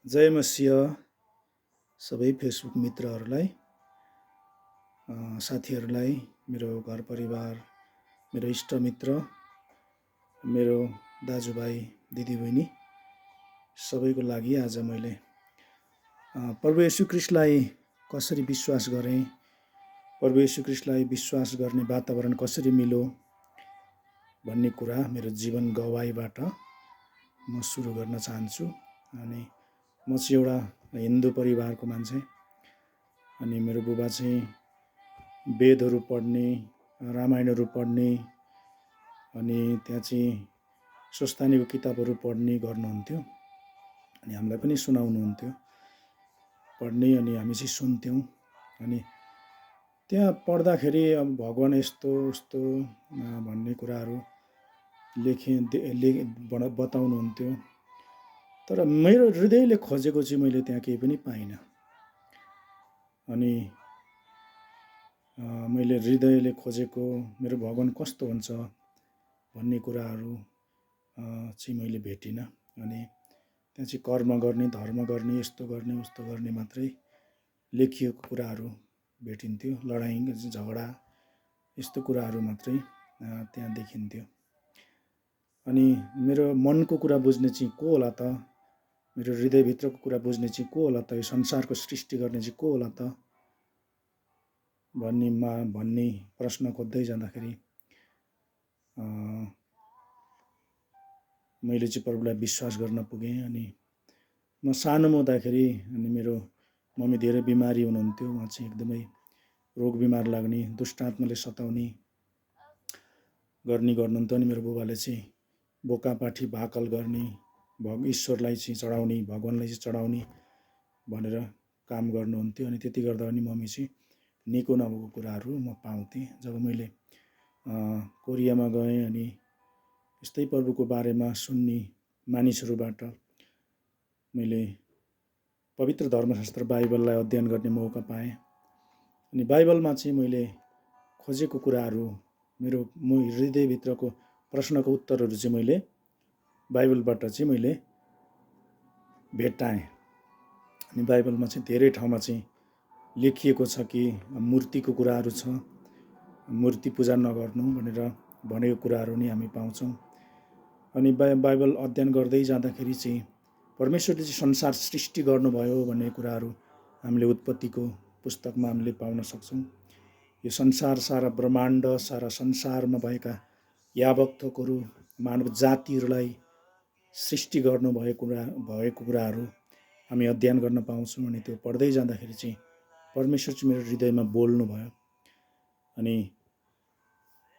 जय मसिह सबै फेसबुक मित्रहरूलाई, साथीहरूलाई, मेरो घर परिवार, मेरो इष्टमित्र, मेरो दाजुभाइ दिदीबहिनी सबैको लागि आज मैले प्रभु येशू ख्रीष्टलाई कसरी विश्वास गरेँ, प्रभु येशू ख्रीष्टलाई विश्वास गर्ने वातावरण कसरी मिल्यो भन्ने कुरा मेरो जीवन गवाहीबाट म सुरु गर्न चाहन्छु। अनि म चाहिँ एउटा हिन्दू परिवारको मान्छे। अनि मेरो बुबा चाहिँ वेदहरू पढ्ने, रामायणहरू पढ्ने, अनि त्यहाँ चाहिँ स्वस्थानीको किताबहरू पढ्ने गर्नुहुन्थ्यो। अनि हामीलाई पनि सुनाउनुहुन्थ्यो पढ्ने, अनि हामी चाहिँ सुन्थ्यौँ। अनि त्यहाँ पढ्दाखेरि अब भगवान यस्तो उस्तो भन्ने कुराहरू बताउनुहुन्थ्यो। तर मेरो हृदयले खोजेको चाहिँ मैले त्यहाँ केही पनि पाइनँ। अनि मैले हृदयले खोजेको मेरो भगवान कस्तो हुन्छ भन्ने कुराहरू चाहिँ मैले भेटिनँ। अनि त्यहाँ चाहिँ कर्म गर्ने, धर्म गर्ने, यस्तो गर्ने उस्तो गर्ने मात्रै लेखिएको कुराहरू भेटिन्थ्यो। लडाइँ झगडा यस्तो कुराहरू मात्रै त्यहाँ देखिन्थ्यो। अनि मेरो मनको कुरा बुझ्ने चाहिँ को होला त, मेरो हृदयभित्रको कुरा बुझ्ने चाहिँ को होला त, यो संसारको सृष्टि गर्ने चाहिँ को होला त भन्ने प्रश्न खोज्दै जाँदाखेरि मैले चाहिँ प्रभुलाई विश्वास गर्न पुगेँ। अनि म सानोमा हुँदाखेरि अनि मेरो मम्मी धेरै बिमारी हुनुहुन्थ्यो। उहाँ चाहिँ एकदमै रोग बिमार लाग्ने, दुष्ट आत्माले सताउने गर्नुहुन्थ्यो। अनि मेरो बुबाले चाहिँ बोकापाठी भाकल गर्ने, ईश्वरलाई चाहिँ चढाउने, भगवानलाई चाहिँ चढाउने भनेर काम गर्नुहुन्थ्यो। अनि त्यति गर्दा पनि मम्मी चाहिँ निको नभएको कुराहरू म पाउँथेँ। जब मैले कोरियामा गएँ अनि यस्तै प्रभुको बारेमा सुन्ने मानिसहरूबाट मैले पवित्र धर्मशास्त्र बाइबललाई अध्ययन गर्ने मौका पाएँ। अनि बाइबलमा चाहिँ मैले खोजेको कुराहरू, मेरो हृदयभित्रको प्रश्नको उत्तरहरू चाहिँ मैले बाइबलबाट चाहिँ मैले भेट्टाएँ। अनि बाइबलमा चाहिँ धेरै ठाउँमा चाहिँ लेखिएको छ कि मूर्तिको कुराहरू छ, मूर्ति पूजा नगर्नु भनेर भनेको कुराहरू नि हामी पाउँछौँ। अनि बाइबल अध्ययन गर्दै जाँदाखेरि चाहिँ परमेश्वरले चाहिँ संसार सृष्टि गर्नुभयो भन्ने कुराहरू हामीले उत्पत्तिको पुस्तकमा हामीले पाउन सक्छौँ। यो संसार, सारा ब्रह्माण्ड, सारा संसारमा भएका यावक थोकहरू, मानव जातिहरूलाई सृष्टि भएको कुराहरू हामी अध्ययन गर्न पाउँछौँ। अनि त्यो पढ्दै जाँदाखेरि चाहिँ परमेश्वर चाहिँ मेरो हृदयमा बोल्नुभयो। अनि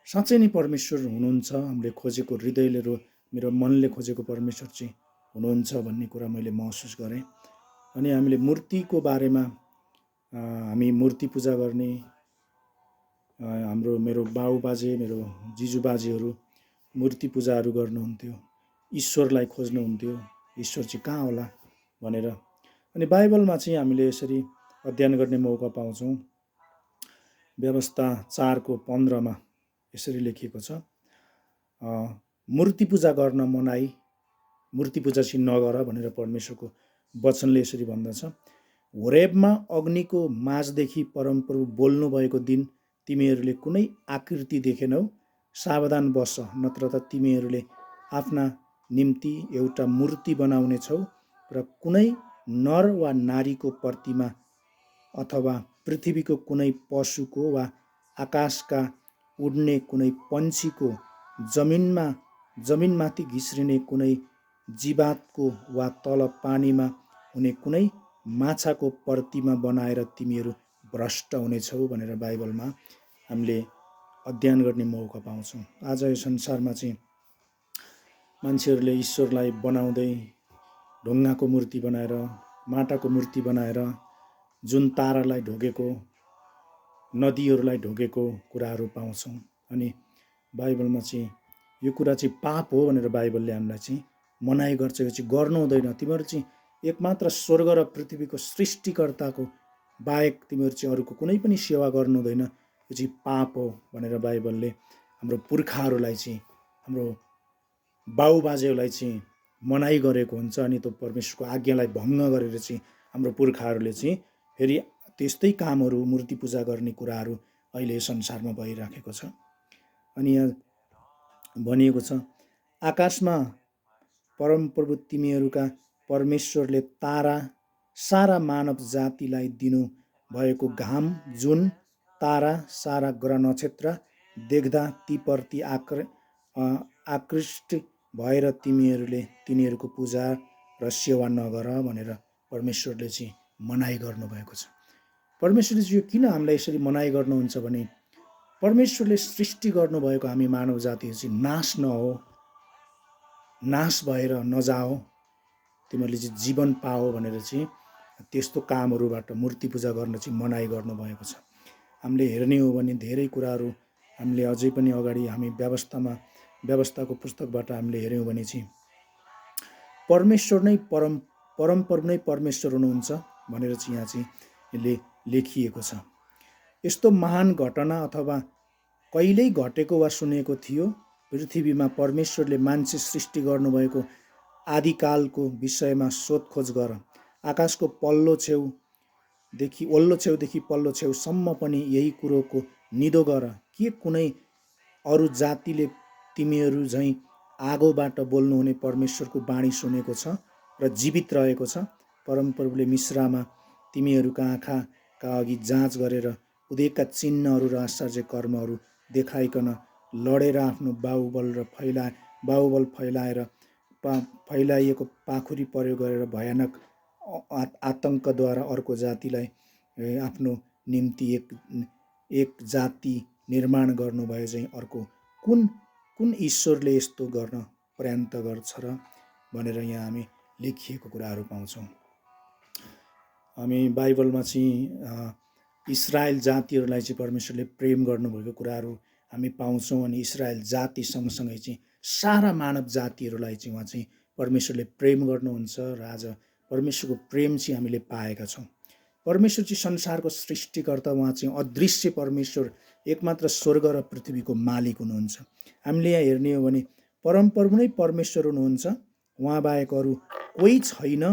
साँच्चै नै परमेश्वर हुनुहुन्छ, हामीले खोजेको हृदयले मेरो मनले खोजेको परमेश्वर चाहिँ हुनुहुन्छ भन्ने कुरा मैले महसुस गरेँ। अनि हामीले मूर्तिको बारेमा, हामी मूर्ति पूजा गर्ने, मेरो बाबुबाजे, मेरो जिजुबाजेहरू मूर्ति पूजाहरू गर्नुहुन्थ्यो, ईश्वरलाई खोज्नुहुन्थ्यो, ईश्वर चाहिँ कहाँ होला भनेर। अनि बाइबलमा चाहिँ हामीले यसरी अध्ययन गर्ने मौका पाउँछौँ। व्यवस्था 4:15 यसरी लेखिएको छ, मूर्ति पूजा गर्न मनाई, मूर्ति पूजा चाहिँ नगर भनेर परमेश्वरको वचनले यसरी भन्दछ। होरेबमा अग्निको माझदेखि परमप्रभु बोल्नु भएको दिन तिमीहरूले कुनै आकृति देखेनौ, सावधान बस, नत्र त तिमीहरूले आफ्ना निम्ति एउटा मूर्ति बनाउने छौ र कुनै नर वा नारीको प्रतिमा अथवा पृथ्वीको कुनै पशुको वा आकाशका उड्ने कुनै पन्छीको, जमिनमाथि घिस्रिने कुनै जीवातको वा तल पानीमा हुने कुनै माछाको प्रतिमा बनाएर तिमीहरू भ्रष्ट हुनेछौ भनेर बाइबलमा हामीले अध्ययन गर्ने मौका पाउँछौँ। आज यो संसारमा चाहिँ मान्छेहरूले ईश्वरलाई बनाउँदै ढुङ्गाको मूर्ति बनाएर, माटाको मूर्ति बनाएर, जुन तारालाई ढोगेको, नदीहरूलाई ढोगेको कुराहरू पाउँछौँ। अनि बाइबलमा चाहिँ यो कुरा चाहिँ पाप हो भनेर बाइबलले हामीलाई चाहिँ मनाइ गर्छ। यो चाहिँ गर्नु हुँदैन, तिमीहरू चाहिँ एकमात्र स्वर्ग र पृथ्वीको सृष्टिकर्ताको बाहेक तिमीहरू चाहिँ अरूको कुनै पनि सेवा गर्नु हुँदैन, यो चाहिँ पाप हो भनेर बाइबलले हाम्रो पुर्खाहरूलाई चाहिँ, हाम्रो बाबुबाजेहरूलाई चाहिँ मनाइ गरेको हुन्छ अनि त्यो परमेश्वरको आज्ञालाई भङ्ग गरेर चाहिँ हाम्रो पुर्खाहरूले चाहिँ फेरि त्यस्तै कामहरू मूर्ति पूजा गर्ने कुराहरू अहिले संसारमा भइराखेको छ। अनि यहाँ भनिएको छ, आकाशमा परमप्रभु तिमीहरूका परमेश्वरले तारा सारा मानव जातिलाई दिनु भएको घाम, जुन, तारा, सारा ग्रह नक्षत्र देख्दा तीप्रति आकृष्ट भएर तिनीहरूको पूजा र सेवा नगर भनेर परमेश्वरले चाहिँ मनाइ गर्नुभएको छ। परमेश्वरले चाहिँ यो किन हामीलाई यसरी मनाइ गर्नुहुन्छ भने परमेश्वरले सृष्टि गर्नुभएको हामी मानव जाति चाहिँ नाश नहो, नाश भएर नजाओ, तिमीहरूले चाहिँ जीवन पाओ भनेर चाहिँ त्यस्तो कामहरूबाट मूर्ति पूजा गर्न चाहिँ मनाइ गर्नुभएको छ। हामीले हेर्ने हो भने धेरै कुराहरू हामीले अझै पनि अगाडि हामी व्यवस्थाको पुस्तकबाट हामीले हेऱ्यौँ भने चाहिँ परमेश्वर नै परमप्रभु नै परमेश्वर हुनुहुन्छ भनेर चाहिँ यहाँ चाहिँ यसले लेखिएको छ। यस्तो महान घटना अथवा कहिल्यै घटेको वा सुनेको थियो। पृथ्वीमा परमेश्वरले मान्छे सृष्टि गर्नुभएको आदिकालको विषयमा सोधखोज गर। आकाशको वल्लो छेउदेखि पल्लो छेउसम्म पनि यही कुरोको निदो गर। के कुनै अरू जातिले तिमीहरू झैँ आगोबाट बोल्नुहुने परमेश्वरको बाणी सुनेको छ र जीवित रहेको छ? परमप्रभुले मिस्रमा तिमीहरूका आँखाका अघि जाँच गरेर उदेकका चिन्हहरू र आश्चर्य कर्महरू देखाइकन लडेर आफ्नो बाहुबल फैलाइएको पाखुरी प्रयोग गरेर भयानक आतङ्कद्वारा अर्को जातिलाई आफ्नो निम्ति एक जाति निर्माण गर्नुभयो चाहिँ अर्को कुन ईश्वरले यस्तो गर्न पर्यान्त गर्छ र भनेर यहाँ हामी लेखिएको कुराहरू पाउँछौँ। हामी बाइबलमा चाहिँ इस्रायल जातिहरूलाई चाहिँ परमेश्वरले प्रेम गर्नुभएको कुराहरू हामी पाउँछौँ। अनि इस्रायल जाति सँगसँगै चाहिँ सारा मानव जातिहरूलाई चाहिँ उहाँ चाहिँ परमेश्वरले प्रेम गर्नुहुन्छ र आज परमेश्वरको प्रेम चाहिँ हामीले पाएका छौँ। परमेश्वर चाहिँ संसारको सृष्टिकर्ता, उहाँ चाहिँ अदृश्य परमेश्वर, एकमात्र स्वर्ग र पृथ्वीको मालिक हुनुहुन्छ। हामीले यहाँ हेर्ने हो भने परमप्रभु नै परमेश्वर हुनुहुन्छ, उहाँ बाहेक अरू कोही छैन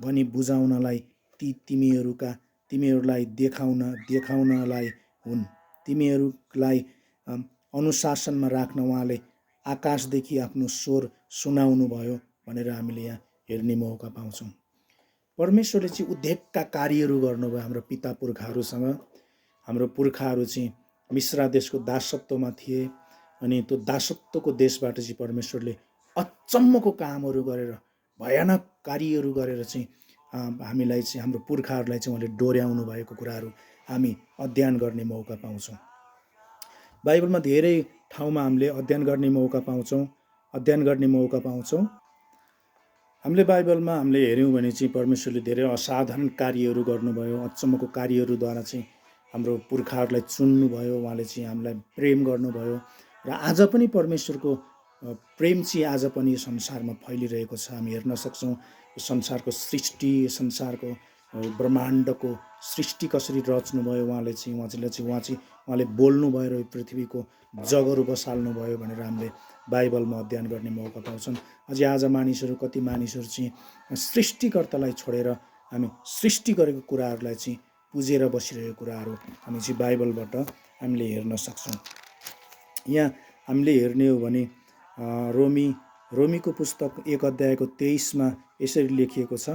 भनी बुझाउनलाई तिमीहरूलाई देखाउनलाई हुन्। तिमीहरूलाई अनुशासनमा राख्न उहाँले आकाशदेखि आफ्नो स्वर सुनाउनु भयो भनेर हामीले यहाँ हेर्ने मौका पाउँछौँ। परमेश्वरले चाहिँ उद्धारका कार्यहरू गर्नुभयो हाम्रो पिता पुर्खाहरूसँग। हाम्रो पुर्खाहरू चाहिँ मिस्र देशको दासत्वमा थिए अनि त्यो दासत्वको देशबाट चाहिँ परमेश्वरले अचम्मको कामहरू गरेर भयानक कार्यहरू गरेर चाहिँ हामीलाई चाहिँ हाम्रो पुर्खाहरूलाई चाहिँ उहाँले डोर्याउनु भएको कुराहरू हामी अध्ययन गर्ने मौका पाउँछौँ। बाइबलमा धेरै ठाउँमा हामीले अध्ययन गर्ने मौका पाउँछौँ। हामीले बाइबलमा हामीले हेऱ्यौँ भने चाहिँ परमेश्वरले धेरै असाधारण कार्यहरू गर्नुभयो, अचम्मको कार्यहरूद्वारा चाहिँ हाम्रो पुर्खाहरूलाई चुन्नुभयो, उहाँले चाहिँ हामीलाई प्रेम गर्नुभयो र आज पनि परमेश्वरको प्रेम चाहिँ आज पनि संसारमा फैलिरहेको छ। हामी हेर्न सक्छौँ संसारको सृष्टि, संसारको ब्रह्माण्डको सृष्टि कसरी रच्नुभयो उहाँले बोल्नुभयो र पृथ्वीको जगहरू बसाल्नुभयो भनेर हामीले बाइबलमा अध्ययन गर्ने मौका पाउँछौँ। अझै आज कति मानिसहरू चाहिँ सृष्टिकर्तालाई छोडेर हामी सृष्टि गरेको कुराहरूलाई चाहिँ पुजेर बसिरहेको कुराहरू हामी चाहिँ बाइबलबाट हामीले हेर्न सक्छौँ। यहाँ हामीले हेर्ने हो भने रोमीको पुस्तक 1 अध्यायको 23मा यसरी लेखिएको छ,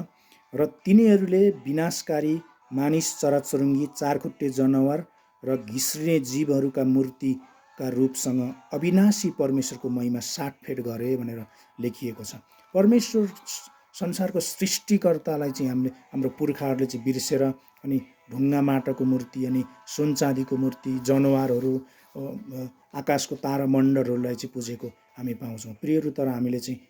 र तिनीहरूले विनाशकारी मानिस, चराचुरुङ्गी, चारखुट्टे जनावर र घिस्रिने जीवहरूका मूर्तिका रूपसँग अविनाशी परमेश्वरको महिमा साटफेट गरे भनेर लेखिएको छ। परमेश्वर संसारको सृष्टिकर्तालाई चाहिँ हाम्रो पुर्खाहरूले चाहिँ बिर्सेर अनि ढुङ्गा माटाको मूर्ति अनि सुन चाँदीको मूर्ति, जनावरहरू, आकाशको तारामण्डलहरूलाई चाहिँ पुजेको हामी पाउँछौँ। प्रियहरू, तर हामीले चाहिँ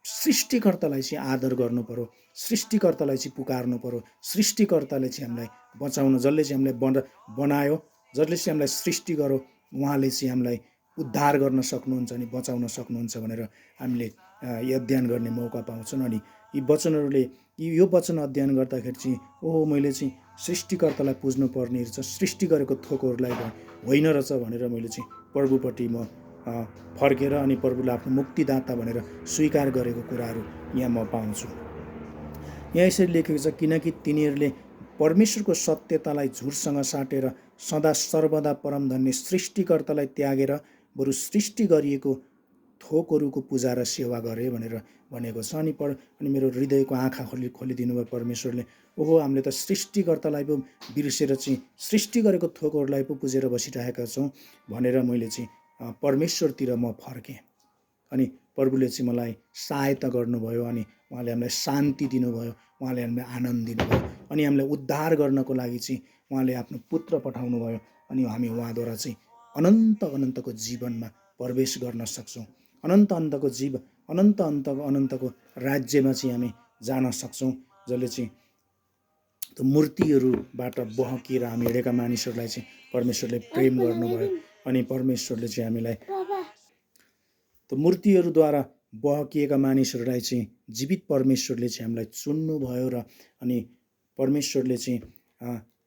सृष्टिकर्तालाई चाहिँ आदर गर्नु पर्यो, सृष्टिकर्तालाई चाहिँ पुकार्नु पर्यो। सृष्टिकर्ताले चाहिँ हामीलाई बचाउन, जसले चाहिँ हामीलाई बनायो, जसले चाहिँ हामीलाई सृष्टि गर्यो, उहाँले चाहिँ हामीलाई उद्धार गर्न सक्नुहुन्छ अनि बचाउन सक्नुहुन्छ भनेर हामीले अध्ययन गर्ने मौका पाउँछौँ। अनि यी वचनहरूले यो वचन अध्ययन गर्दाखेरि चाहिँ मैले चाहिँ सृष्टिकर्तालाई पुज्नु पर्ने रहेछ, सृष्टि गरेको थोकहरूलाई होइन रहेछ भनेर मैले चाहिँ प्रभुपट्टि म फर्केर अनि प्रभुलाई आफ्नो मुक्तिदाता भनेर स्वीकार गरेको कुराहरू यहाँ म पाउँछु। यहाँ यसरी लेखेको छ, किनकि तिनीहरूले परमेश्वरको सत्यतालाई झुटसँग साटेर सदा सर्वदा परमधन्य सृष्टिकर्तालाई त्यागेर बरु सृष्टि गरिएको थोकहरूको पूजा र सेवा गरे भनेर भनेको छ। अनि मेरो हृदयको आँखा खोलिदिनु भयो परमेश्वरले। ओहो, हामीले त सृष्टिकर्तालाई पो बिर्सेर चाहिँ सृष्टि गरेको थोकहरूलाई पो पुजेर बसिरहेका छौँ भनेर मैले चाहिँ परमेश्वरतिर म फर्केँ। अनि प्रभुले चाहिँ मलाई सहायता गर्नुभयो अनि उहाँले हामीलाई शान्ति दिनुभयो, उहाँले हामीलाई आनन्द दिनुभयो अनि हामीलाई उद्धार गर्नको लागि चाहिँ उहाँले आफ्नो पुत्र पठाउनु भयो अनि हामी उहाँद्वारा चाहिँ अनन्तको जीवनमा प्रवेश गर्न सक्छौँ। अनन्तको राज्यमा चाहिँ हामी जान सक्छौँ, जसले चाहिँ त्यो मूर्तिहरूबाट बहकिएर हामी हिँडेका मानिसहरूलाई चाहिँ परमेश्वरले प्रेम गर्नुभयो अनि परमेश्वरले चाहिँ हामीलाई त्यो मूर्तिहरूद्वारा बहकिएका मानिसहरूलाई चाहिँ जीवित परमेश्वरले चाहिँ हामीलाई चुन्नुभयो र अनि परमेश्वरले चाहिँ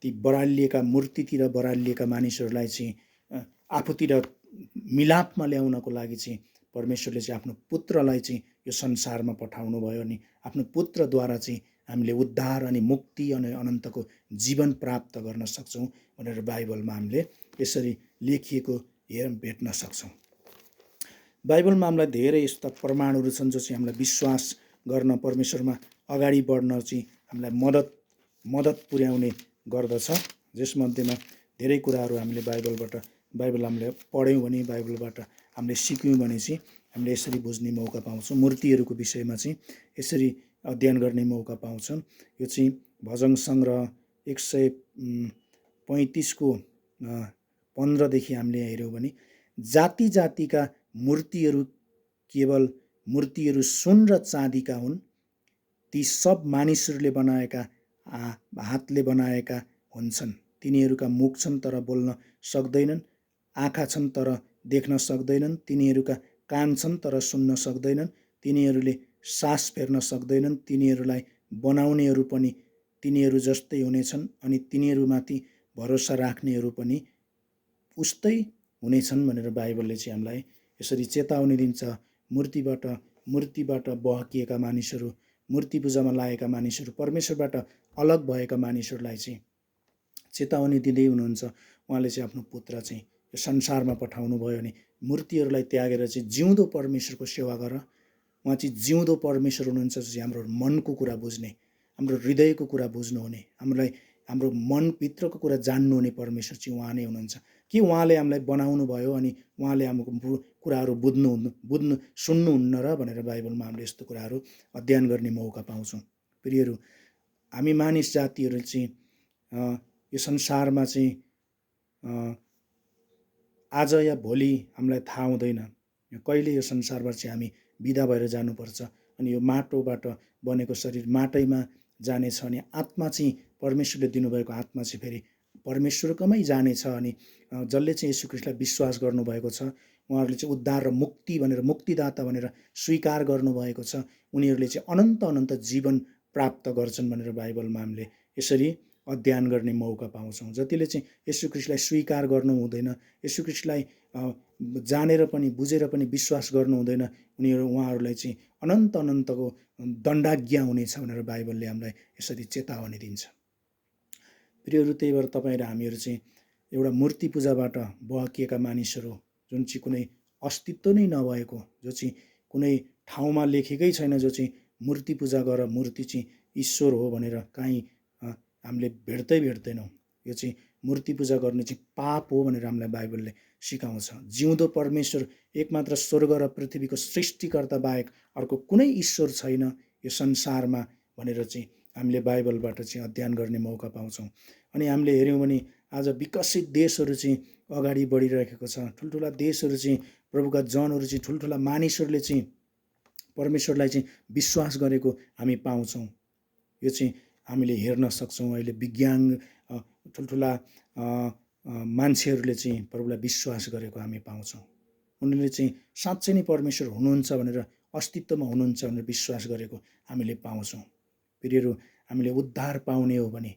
ती बरालिएका मूर्तितिर बरालिएका मानिसहरूलाई चाहिँ आफूतिर मिलापमा ल्याउनको लागि चाहिँ परमेश्वरले चाहिँ आफ्नो पुत्रलाई चाहिँ यो संसारमा पठाउनु भयो अनि आफ्नो पुत्रद्वारा चाहिँ हामीले उद्धार अनि मुक्ति अनि अनन्तको जीवन प्राप्त गर्न सक्छौँ भनेर बाइबलमा हामीले यसरी लेखिएको भेट्न सक्छौँ। बाइबलमा हामीलाई धेरै यस्ता प्रमाणहरू छन् जो चाहिँ हामीलाई विश्वास गर्न परमेश्वरमा अगाडि बढ्न चाहिँ हामीलाई मद्दत पुर्याउने गर्दछ। जसमध्येमा धेरै कुराहरू हामीले बाइबल हामीले पढ्यौँ भने, बाइबलबाट हामीले सिक्यौँ भने चाहिँ हामीले यसरी बुझ्ने मौका पाउँछौँ। मूर्तिहरूको विषयमा चाहिँ यसरी अध्ययन गर्ने मौका पाउँछौँ। यो चाहिँ भजन सङ्ग्रह 135को 15देखि हामीले हेऱ्यौँ भने, जाति जातिका मूर्तिहरू केवल मूर्तिहरू सुन र चाँदीका हुन्। ती सब मानिसहरूले बनाएका हातले बनाएका हुन्छन्। तिनीहरूका मुख छन् तर बोल्न सक्दैनन्, आँखा छन् तर देख्न सक्दैनन्, तिनीहरूका कान छन् तर सुन्न सक्दैनन्, तिनीहरूले सास फेर्न सक्दैनन्, तिनीहरूलाई बनाउनेहरू पनि तिनीहरू जस्तै हुनेछन् अनि तिनीहरूमाथि भरोसा राख्नेहरू पनि उस्तै हुनेछन् भनेर बाइबलले चाहिँ हामीलाई यसरी चेतावनी दिन्छ। मूर्तिबाट बहकिएका मानिसहरू, मूर्ति पूजामा लागेका मानिसहरू, परमेश्वरबाट अलग भएका मानिसहरूलाई चाहिँ चेतावनी दिँदै हुनुहुन्छ। उहाँले चाहिँ आफ्नो पुत्र चाहिँ यो संसारमा पठाउनु भयो अनि मूर्तिहरूलाई त्यागेर चाहिँ जिउँदो परमेश्वरको सेवा गर। उहाँ चाहिँ जिउँदो परमेश्वर हुनुहुन्छ, चाहिँ हाम्रो मनको कुरा बुझ्ने, हाम्रो हृदयको कुरा बुझ्नुहुने, हाम्रो मनभित्रको कुरा जान्नुहुने परमेश्वर चाहिँ उहाँ नै हुनुहुन्छ। कि उहाँले हामीलाई बनाउनु भयो अनि उहाँले हाम्रो कुराहरू बुझ्नु सुन्नुहुन्न र भनेर बाइबलमा हामीले यस्तो कुराहरू अध्ययन गर्ने मौका पाउँछौँ। प्रियहरू, हामी मानिस जातिहरू चाहिँ यो संसारमा चाहिँ आज या भोलि हामीलाई थाहा हुँदैन कहिले यो संसारबाट चाहिँ हामी बिदा भएर जानुपर्छ अनि यो माटोबाट बनेको शरीर माटैमा जानेछ अनि आत्मा चाहिँ परमेश्वरले दिनुभएको आत्मा चाहिँ फेरि परमेश्वरकोमै जानेछ। अनि जसले चाहिँ येशू ख्रीष्टलाई विश्वास गर्नुभएको छ, उहाँहरूले चाहिँ उद्धार र मुक्ति भनेर मुक्तिदाता भनेर स्वीकार गर्नुभएको छ, उनीहरूले चाहिँ अनन्त जीवन प्राप्त गर्छन् भनेर बाइबलमा हामीले यसरी अध्ययन गर्ने मौका पाउँछौँ। जतिले चाहिँ येशू ख्रीष्टलाई स्वीकार गर्नु हुँदैन, येशू ख्रीष्टलाई जानेर पनि बुझेर पनि विश्वास गर्नु हुँदैन, उहाँहरूलाई चाहिँ अनन्तको दण्डाज्ञा हुनेछ भनेर बाइबलले हामीलाई यसरी चेतावनी दिन्छ। प्रियहरू, त्यही भएर तपाईँ र हामीहरू चाहिँ एउटा मूर्ति पूजाबाट बहकिएका मानिसहरू, जुन चाहिँ कुनै अस्तित्व नै नभएको, जो चाहिँ कुनै ठाउँमा लेखेकै छैन, जो चाहिँ मूर्ति पूजा गर, मूर्ति चाहिँ ईश्वर हो भनेर काहीँ हामीले भेट्दैनौँ। यो चाहिँ मूर्ति पूजा गर्ने चाहिँ पाप हो भनेर हामीलाई बाइबलले सिकाउँछ। जिउँदो परमेश्वर एकमात्र स्वर्ग र पृथ्वीको सृष्टिकर्ता बाहेक अर्को कुनै ईश्वर छैन यो संसारमा भनेर चाहिँ हामीले बाइबलबाट चाहिँ अध्ययन गर्ने मौका पाउँछौँ। अनि हामीले हेऱ्यौँ भने आज विकसित देशहरू चाहिँ अगाडि बढिरहेको छ। ठुल्ठुला देशहरू चाहिँ प्रभुका जनहरू चाहिँ ठुल्ठुला मानिसहरूले चाहिँ परमेश्वरलाई चाहिँ विश्वास गरेको हामी पाउँछौँ। यो चाहिँ हामीले हेर्न सक्छौँ। अहिले विज्ञान ठुल्ठुला मान्छेहरूले चाहिँ प्रभुलाई विश्वास गरेको हामी पाउँछौँ। उनीहरूले चाहिँ साँच्चै नै परमेश्वर हुनुहुन्छ भनेर, अस्तित्वमा हुनुहुन्छ भनेर विश्वास गरेको हामीले पाउँछौँ। प्रियहरू, हामीले उद्धार पाउने हो भने,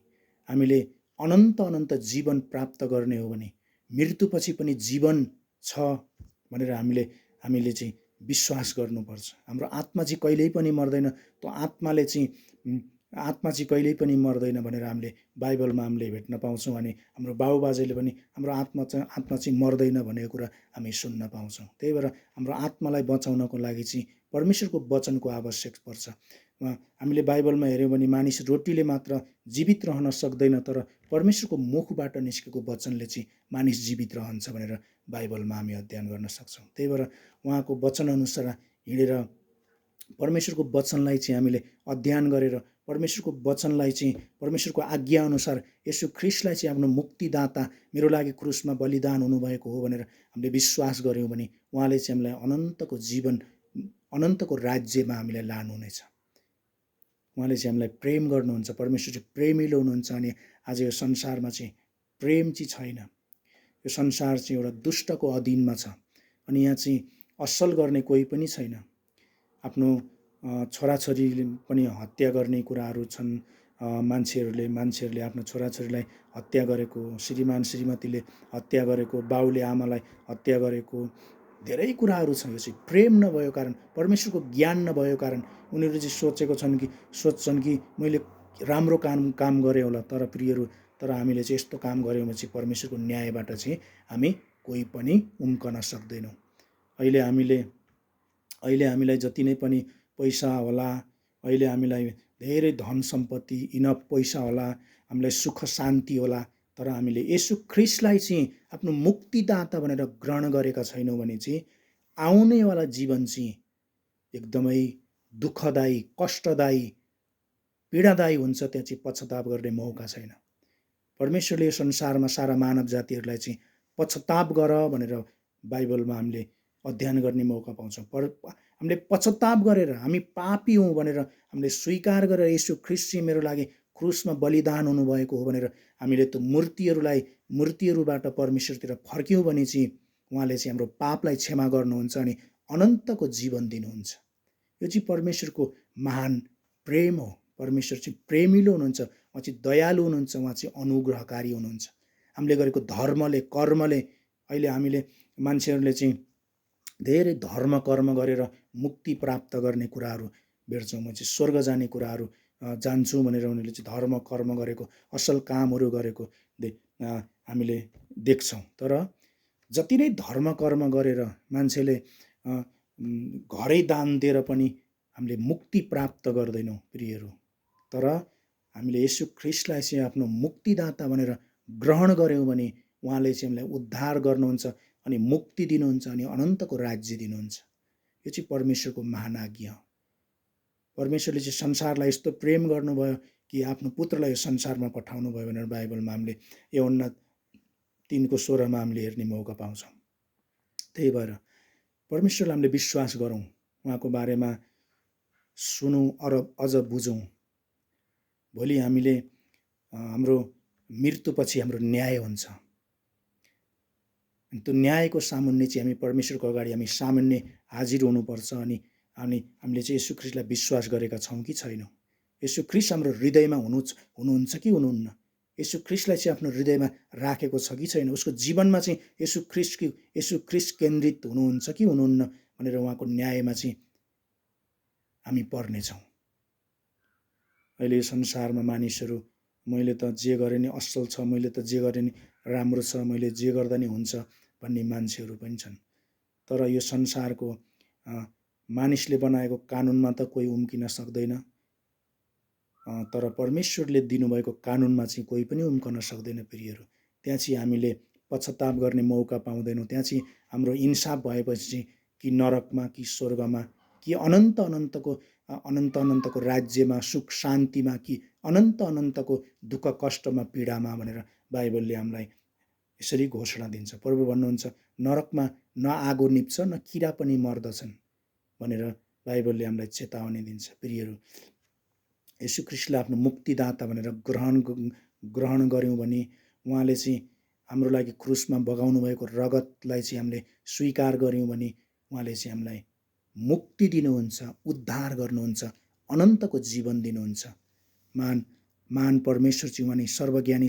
हामीले अनन्त जीवन प्राप्त गर्ने हो भने, मृत्युपछि पनि जीवन छ भनेर हामीले चाहिँ विश्वास गर्नुपर्छ। हाम्रो आत्मा चाहिँ कहिल्यै पनि मर्दैन, त्यो आत्माले चाहिँ आत्मा चाहिँ कहिल्यै पनि मर्दैन भनेर हामीले बाइबलमा हामीले भेट्न पाउँछौँ। अनि हाम्रो बाबुबाजेले पनि हाम्रो आत्मा चाहिँ मर्दैन भनेको कुरा हामी सुन्न पाउँछौँ। त्यही भएर हाम्रो आत्मालाई बचाउनको लागि चाहिँ परमेश्वरको वचनको आवश्यक पर्छ। हामीले बाइबलमा हेऱ्यौँ भने मानिस रोटीले मात्र जीवित रहन सक्दैन, तर परमेश्वरको मुखबाट निस्केको वचनले चाहिँ मानिस जीवित रहन्छ भनेर बाइबलमा हामी अध्ययन गर्न सक्छौँ। त्यही भएर उहाँको वचनअनुसार हिँडेर परमेश्वरको वचनलाई चाहिँ हामीले अध्ययन गरेर परमेश्वरको वचनलाई चाहिँ परमेश्वरको आज्ञाअनुसार येशू ख्रीष्टलाई चाहिँ आफ्नो मुक्तिदाता मेरो लागि क्रुसमा बलिदान हुनुभएको हो भनेर हामीले विश्वास गऱ्यौँ भने उहाँले चाहिँ हामीलाई अनन्तको जीवन, अनन्तको राज्यमा हामीलाई लानुहुनेछ। उहाँले चाहिँ हामीलाई प्रेम गर्नुहुन्छ। परमेश्वर चाहिँ प्रेमिलो हुनुहुन्छ। अनि आज यो संसारमा चाहिँ प्रेम चाहिँ छैन। यो संसार चाहिँ एउटा दुष्टको अधीनमा छ। अनि यहाँ चाहिँ असल गर्ने कोही पनि छैन। आफ्नो छोराछोरीले पनि हत्या गर्ने कुराहरू छन्। मान्छेहरूले आफ्नो छोराछोरीलाई हत्या गरेको, श्रीमान श्रीमतीले हत्या गरेको, बाउले आमालाई हत्या गरेको, धेरै कुराहरू छ। यो चाहिँ प्रेम नभएको कारण, परमेश्वरको ज्ञान नभएको कारण उनीहरू चाहिँ सोच्छन् कि मैले राम्रो काम गरेँ होला। तर प्रियहरू, तर हामीले चाहिँ यस्तो काम गऱ्यौँ भने चाहिँ परमेश्वरको न्यायबाट चाहिँ हामी कोही पनि उम्कन सक्दैनौँ। अहिले हामीलाई जति नै पनि पैसा होला, अहिले हामीलाई धेरै धन सम्पत्ति, इनफ पैसा होला, हामीलाई सुख शान्ति होला, तर हामीले येशू ख्रीष्टलाई चाहिँ आफ्नो मुक्तिदाता भनेर ग्रहण गरेका छैनौँ भने चाहिँ आउनेवाला जीवन चाहिँ एकदमै दुःखदायी, कष्टदायी, पीडादायी हुन्छ। त्यहाँ चाहिँ पश्चाताप गर्ने मौका छैन। परमेश्वरले यो संसारमा सारा मानव जातिहरूलाई चाहिँ पश्चाताप गर भनेर बाइबलमा हामीले अध्ययन गर्ने मौका पाउँछौँ। हामीले पश्चाताप गरेर हामी पापी हौँ भनेर हामीले स्वीकार गरेर येशू ख्रीष्ट चाहिँ मेरो लागि क्रुसमा बलिदान हुनुभएको हो भनेर हामीले त्यो मूर्तिहरूबाट परमेश्वरतिर फर्क्यौँ भने चाहिँ उहाँले चाहिँ हाम्रो पापलाई क्षमा गर्नुहुन्छ अनि अनन्तको जीवन दिनुहुन्छ। यो चाहिँ परमेश्वरको महान प्रेम हो। परमेश्वर चाहिँ प्रेमिलो हुनुहुन्छ, उहाँ चाहिँ दयालु हुनुहुन्छ, उहाँ चाहिँ अनुग्रहकारी हुनुहुन्छ। हामीले गरेको धर्मले, कर्मले, अहिले हामीले मान्छेहरूले चाहिँ धेरै धर्म कर्म गरेर मुक्ति प्राप्त गर्ने कुराहरू भेट्छौँ। म चाहिँ स्वर्ग जाने कुराहरू जान्छु भनेर उनीहरूले चाहिँ धर्म कर्म गरेको, असल कामहरू गरेको हामीले देख्छौँ। तर जति नै धर्म कर्म गरेर मान्छेले घरै दान दिएर पनि हामीले मुक्ति प्राप्त गर्दैनौँ प्रियहरू। तर हामीले येशू ख्रीष्टलाई चाहिँ आफ्नो मुक्तिदाता भनेर ग्रहण गऱ्यौँ भने उहाँले चाहिँ हामीलाई उद्धार गर्नुहुन्छ अनि मुक्ति दिनुहुन्छ अनि अनन्तको राज्य दिनुहुन्छ। यो चाहिँ परमेश्वरको महान आज्ञा हो। परमेश्वरले चाहिँ संसारलाई यस्तो प्रेम गर्नुभयो कि आफ्नो पुत्रलाई यो संसारमा पठाउनु भयो भनेर बाइबलमा हामीले यूहन्ना 3:16 हामीले हेर्ने मौका पाउँछौँ। त्यही भएर परमेश्वरलाई हामीले विश्वास गरौँ, उहाँको बारेमा सुनौँ, अझ बुझौँ। भोलि हामीले हाम्रो मृत्युपछि हाम्रो न्याय हुन्छ। त्यो न्यायको सामुन्ने चाहिँ हामी परमेश्वरको अगाडि हामी सामान्य हाजिर हुनुपर्छ। अनि हामीले चाहिँ येशू ख्रीष्टलाई विश्वास गरेका छौँ कि छैनौँ। येशू ख्रीष्ट हाम्रो हृदयमा हुनुहुन्छ कि हुनुहुन्न। येशू ख्रीष्टलाई चाहिँ आफ्नो हृदयमा राखेको छ कि छैन। उसको जीवनमा चाहिँ येशू ख्रीष्ट केन्द्रित हुनुहुन्छ कि हुनुहुन्न भनेर उहाँको न्यायमा चाहिँ हामी पर्नेछौँ। अहिले यो संसारमा मानिसहरू मैले त जे गरेँ नि असल छ, मैले त जे गरेँ नि राम्रो छ, मैले जे गर्दा नि हुन्छ भन्ने मान्छेहरू पनि छन्। तर यो संसारको मानिसले बनाएको कानुनमा त कोही उम्किन सक्दैन। तर परमेश्वरले दिनुभएको कानुनमा चाहिँ कोही पनि उम्कन सक्दैन प्रियहरू। त्यहाँ चाहिँ हामीले पश्चाताप गर्ने मौका पाउँदैनौँ। त्यहाँ चाहिँ हाम्रो इन्साफ भएपछि चाहिँ कि नरकमा कि स्वर्गमा कि अनन्तको राज्यमा सुख शान्तिमा कि अनन्तको दुःख कष्टमा पीडामा भनेर बाइबलले हामीलाई यसरी घोषणा दिन्छ। प्रभु भन्नुहुन्छ नरकमा न आगो निप्छ न किरा पनि मर्दछन् भनेर बाइबलले हामीलाई चेतावनी दिन्छ। प्रियहरू, येशू ख्रीष्टलाई आफ्नो मुक्तिदाता भनेर ग्रहण गऱ्यौँ भने उहाँले चाहिँ हाम्रो लागि क्रुसमा बगाउनु भएको रगतलाई चाहिँ हामीले स्वीकार गऱ्यौँ भने उहाँले चाहिँ हामीलाई मुक्ति दिनुहुन्छ, उद्धार गर्नुहुन्छ, अनन्तको जीवन दिनुहुन्छ। महान परमेश्वर चाहिँ उहाँ नै सर्वज्ञानी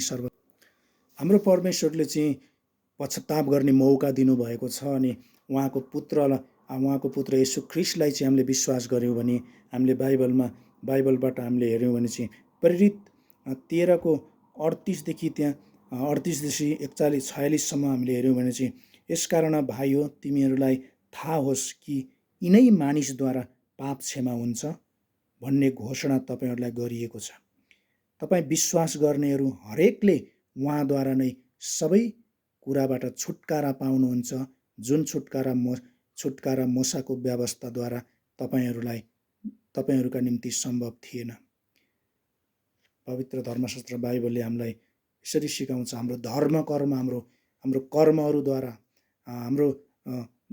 हाम्रो परमेश्वरले चाहिँ पश्चाताप गर्ने मौका दिनुभएको छ। अनि उहाँको पुत्र येशू ख्रिस्टलाई चाहिँ हामीले विश्वास गऱ्यौँ भने हामीले बाइबलबाट हामीले हेऱ्यौँ भने चाहिँ प्रेरित 13को 38देखि त्यहाँ 38देखि 41-46सम्म हामीले हेऱ्यौँ भने चाहिँ यसकारण भाइ हो तिमीहरूलाई थाहा होस् कि यिनै मानिसद्वारा पाप क्षमा हुन्छ भन्ने घोषणा तपाईँहरूलाई गरिएको छ। तपाईँ विश्वास गर्नेहरू हरेकले उहाँद्वारा नै सबै कुराबाट छुटकारा पाउनुहुन्छ, जुन छुटकारा मोसाको व्यवस्थाद्वारा तपाईँहरूका निम्ति सम्भव थिएन। पवित्र धर्मशास्त्र बाइबलले हामीलाई यसरी सिकाउँछ, हाम्रो कर्महरूद्वारा हाम्रो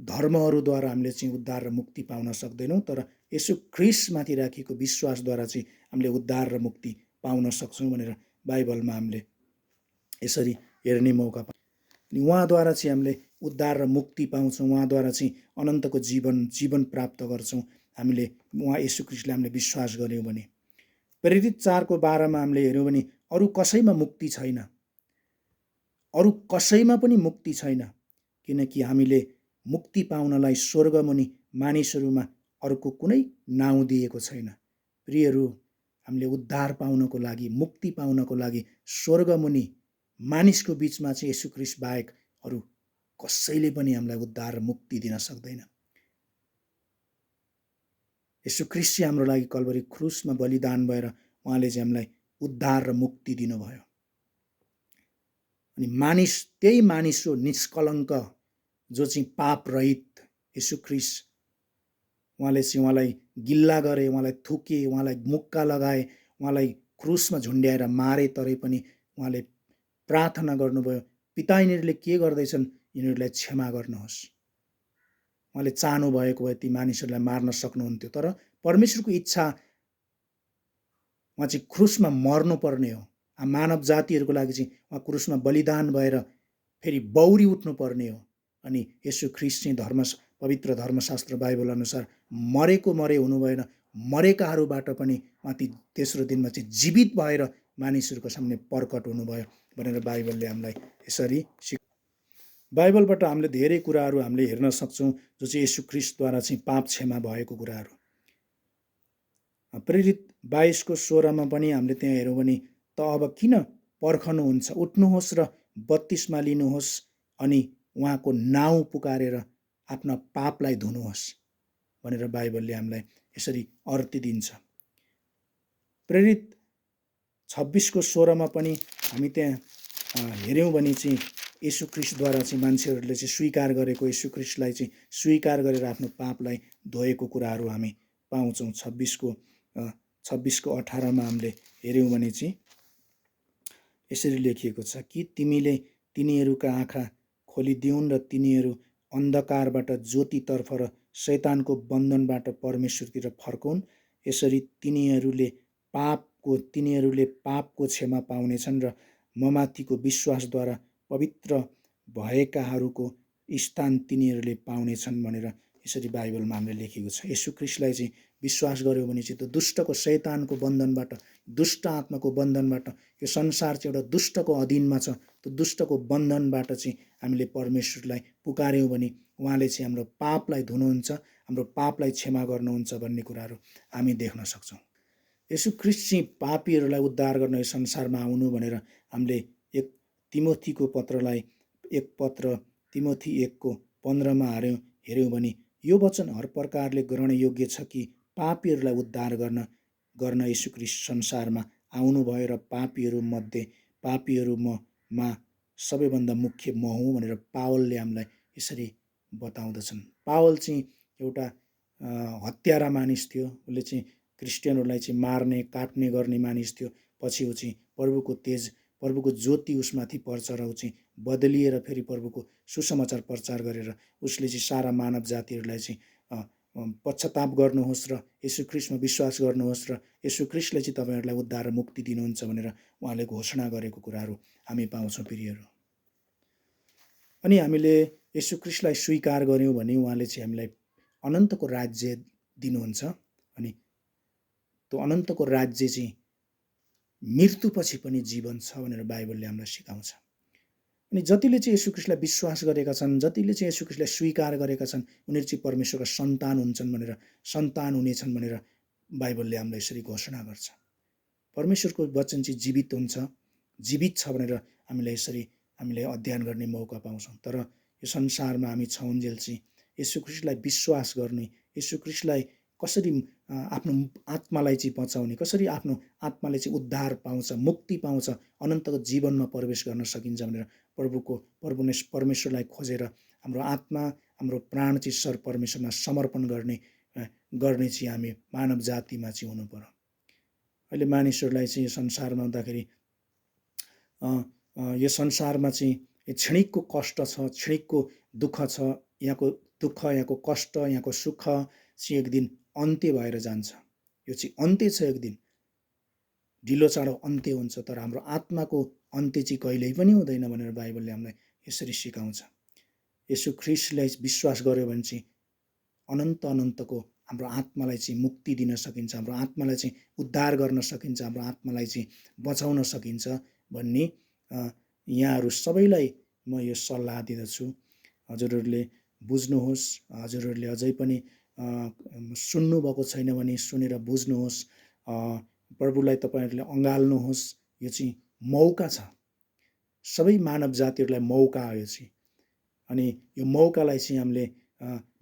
धर्महरूद्वारा हामीले चाहिँ उद्धार र मुक्ति पाउन सक्दैनौँ, तर येशू ख्रिस्टमाथि राखेको विश्वासद्वारा चाहिँ हामीले उद्धार र मुक्ति पाउन सक्छौँ भनेर बाइबलमा हामीले यसरी हेर्ने मौका पाउँछौँ। अनि उहाँद्वारा चाहिँ हामीले उद्धार र मुक्ति पाउँछौँ, उहाँद्वारा चाहिँ अनन्तको जीवन प्राप्त गर्छौँ हामीले उहाँ येशू ख्रिस्टलाई हामीले विश्वास गऱ्यौँ भने। प्रेरित 4को 12मा हामीले हेऱ्यौँ भने अरू कसैमा मुक्ति छैन, अरू कसैमा पनि मुक्ति छैन, किनकि हामीले मुक्ति पाउनलाई स्वर्गमुनि मानिसहरूमा अर्को कुनै नाउँ दिएको छैन। प्रियहरू, हामीले उद्धार पाउनको लागि, मुक्ति पाउनको लागि स्वर्गमुनि मानिसको बिचमा चाहिँ येशू ख्रिस्ट बाहेक अरू कसैले पनि हामीलाई उद्धार र मुक्ति दिन सक्दैन। येशू ख्रिस्ट चाहिँ हाम्रो लागि कल्वरी क्रुसमा बलिदान भएर उहाँले चाहिँ हामीलाई उद्धार र मुक्ति दिनुभयो। अनि त्यही मानिस हो निष्कलङ्क, जो चाहिँ पाप रहित येशू ख्रिस्ट। उहाँलाई गिल्ला गरे, उहाँलाई थुके, उहाँलाई मुक्का लगाए, उहाँलाई क्रुसमा झुन्ड्याएर मारे, तरै पनि उहाँले प्रार्थना गर्नुभयो, पिता यिनीहरूले के गर्दैछन्, यिनीहरूलाई क्षमा गर्नुहोस्। उहाँले चाहनु भएको भए ती मानिसहरूलाई मार्न सक्नुहुन्थ्यो, तर परमेश्वरको इच्छा उहाँ चाहिँ क्रुसमा मर्नुपर्ने हो। मानव जातिहरूको लागि चाहिँ उहाँ क्रुसमा बलिदान भएर फेरि बौरी उठ्नुपर्ने हो। अनि येशू ख्रिस्ट चाहिँ पवित्र धर्मशास्त्र बाइबल अनुसार मरे हुनु भएन, मरेकाहरूबाट पनि उहाँ तेस्रो दिनमा चाहिँ जीवित भएर मानिसहरूको सामने प्रकट हुनुभयो भनेर बाइबलले हामीलाई यसरी बाइबलबाट हामीले धेरै कुराहरू हामीले हेर्न सक्छौँ, जो चाहिँ येशू ख्रिस्टद्वारा चाहिँ पाप क्षमा भएको कुराहरू। प्रेरित 22को 16मा पनि हामीले त्यहाँ हेऱ्यौँ भने त अब किन पर्खनुहुन्छ, उठ्नुहोस् र बत्तिस्मा लिनुहोस् अनि उहाँको नाउँ पुकारेर आफ्ना पापलाई धुनुहोस् भनेर बाइबलले हामीलाई यसरी अर्ती दिन्छ। प्रेरित 26को 16मा पनि हामी त्यहाँ हेऱ्यौँ भने चाहिँ येशू ख्रिस्टद्वारा चाहिँ मान्छेहरूले चाहिँ स्वीकार गरेको, येशू ख्रिस्टलाई चाहिँ स्वीकार गरेर आफ्नो पापलाई धोएको कुराहरू हामी पाउँछौँ। 26को 18मा हामीले हेऱ्यौँ भने चाहिँ यसरी लेखिएको छ कि तिमीले तिनीहरूका आँखा खोलिदिउन् र तिनीहरू अन्धकारबाट ज्योतितर्फ र शैतानको बन्धनबाट परमेश्वरतिर फर्कौन्। यसरी तिनीहरूले पापको क्षमा पाउनेछन् र ममाथिको विश्वासद्वारा पवित्र भएकाहरूको स्थान तिनीहरूले पाउनेछन् भनेर यसरी बाइबलमा हामीले लेखेको छ। येशू ख्रिस्टलाई चाहिँ विश्वास गर्यो भने चाहिँ त्यो दुष्टको शैतानको बन्धनबाट, दुष्ट आत्माको बन्धनबाट, यो संसार चाहिँ एउटा दुष्टको अधीनमा छ, त्यो दुष्टको बन्धनबाट चाहिँ हामीले परमेश्वरलाई पुकार्यौँ भने उहाँले चाहिँ हाम्रो पापलाई धुनुहुन्छ, हाम्रो पापलाई क्षमा गर्नुहुन्छ भन्ने कुराहरू हामी देख्न सक्छौँ। येशू ख्रिस्ट चाहिँ पापीहरूलाई उद्धार गर्न यो संसारमा आउनु भनेर हामीले तिमोथी 1:15मा हेऱ्यौँ भने यो वचन हर प्रकारले ग्रहण योग्य छ कि पापीहरूलाई उद्धार गर्न येशू ख्रिस्ट संसारमा आउनुभयो र पापीहरूमा सबैभन्दा मुख्य म हुँ भनेर पावलले हामीलाई यसरी बताउँदछन्। पावल चाहिँ एउटा हत्यारा मानिस थियो, उसले चाहिँ क्रिस्चियनहरूलाई चाहिँ मार्ने काट्ने गर्ने मानिस थियो। पछि ऊ चाहिँ प्रभुको ज्योति उसमाथि पर्छ र ऊ चाहिँ बदलिएर फेरि प्रभुको सुसमाचार प्रचार गरेर उसले चाहिँ सारा मानव जातिहरूलाई चाहिँ पश्चाताप गर्नुहोस् र येशू ख्रिस्टमा विश्वास गर्नुहोस् र येशू ख्रिस्टले चाहिँ तपाईँहरूलाई उद्धार र मुक्ति दिनुहुन्छ भनेर उहाँले घोषणा गरेको कुराहरू हामी पाउँछौँ प्रियहरू। अनि हामीले येशू ख्रिस्टलाई स्वीकार गर्यौँ भने उहाँले चाहिँ हामीलाई अनन्तको राज्य दिनुहुन्छ। अनि त्यो अनन्तको राज्य चाहिँ मृत्युपछि पनि जीवन छ भनेर बाइबलले हामीलाई सिकाउँछ। अनि जतिले चाहिँ येशू ख्रीष्टलाई विश्वास गरेका छन्, जतिले चाहिँ येशू ख्रीष्टलाई स्वीकार गरेका छन्, उनीहरू चाहिँ परमेश्वरका सन्तान हुन्छन् भनेर, सन्तान हुनेछन् भनेर बाइबलले हामीलाई यसरी घोषणा गर्छ। परमेश्वरको वचन चाहिँ जीवित हुन्छ, जीवित छ भनेर हामीले अध्ययन गर्ने मौका पाउँछौँ। तर यो संसारमा हामी छौन्जेल चाहिँ येशू ख्रीष्टलाई विश्वास गर्ने, येशू ख्रीष्टलाई कसरी आफ्नो आत्मालाई चाहिँ बचाउने, कसरी आफ्नो आत्माले चाहिँ उद्धार पाउँछ, मुक्ति पाउँछ, अनन्तको जीवनमा प्रवेश गर्न सकिन्छ भनेर परमेश्वरलाई खोजेर हाम्रो आत्मा, हाम्रो प्राण चाहिँ ईश्वर परमेश्वरमा समर्पण गर्ने चाहिँ हामी मानव जातिमा चाहिँ हुनु पर्यो। अहिले मानिसहरूलाई चाहिँ यो संसारमा हुँदाखेरि यो संसारमा चाहिँ क्षणिकको कष्ट छ, क्षणिकको दुःख छ। यहाँको दुःख, यहाँको कष्ट, यहाँको सुख चाहिँ एक दिन अन्त्य भएर जान्छ। यो चाहिँ अन्त्य छ, एक दिन ढिलो चाँडो अन्त्य हुन्छ। तर हाम्रो आत्माको अन्त्य चाहिँ कहिल्यै पनि हुँदैन भनेर बाइबलले हामीलाई यसरी सिकाउँछ। येशू ख्रीष्टलाई विश्वास गर्यो भने चाहिँ अनन्तको हाम्रो आत्मालाई चाहिँ मुक्ति दिन सकिन्छ, हाम्रो आत्मालाई चाहिँ उद्धार गर्न सकिन्छ, हाम्रो आत्मालाई चाहिँ बचाउन सकिन्छ भन्ने यहाँहरू सबैलाई म यो सल्लाह दिँदछु। हजुरहरूले बुझ्नुहोस्, हजुरहरूले अझै पनि सुन्नुभएको छैन भने सुनेर बुझ्नुहोस्, प्रभुलाई तपाईँहरूले अँगाल्नुहोस्। यो चाहिँ मौका छ, सबै मानव जातिहरूलाई मौका आयो चाहिँ। अनि यो मौकालाई चाहिँ हामीले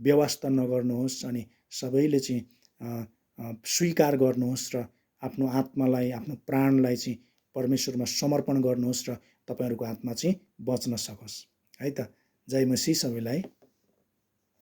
व्यवस्था नगर्नुहोस्, अनि सबैले चाहिँ स्वीकार गर्नुहोस् र आफ्नो आत्मालाई, आफ्नो प्राणलाई चाहिँ परमेश्वरमा समर्पण गर्नुहोस् र तपाईँहरूको आत्मा चाहिँ बच्न सकोस् है त। जय मसीह सबैलाई।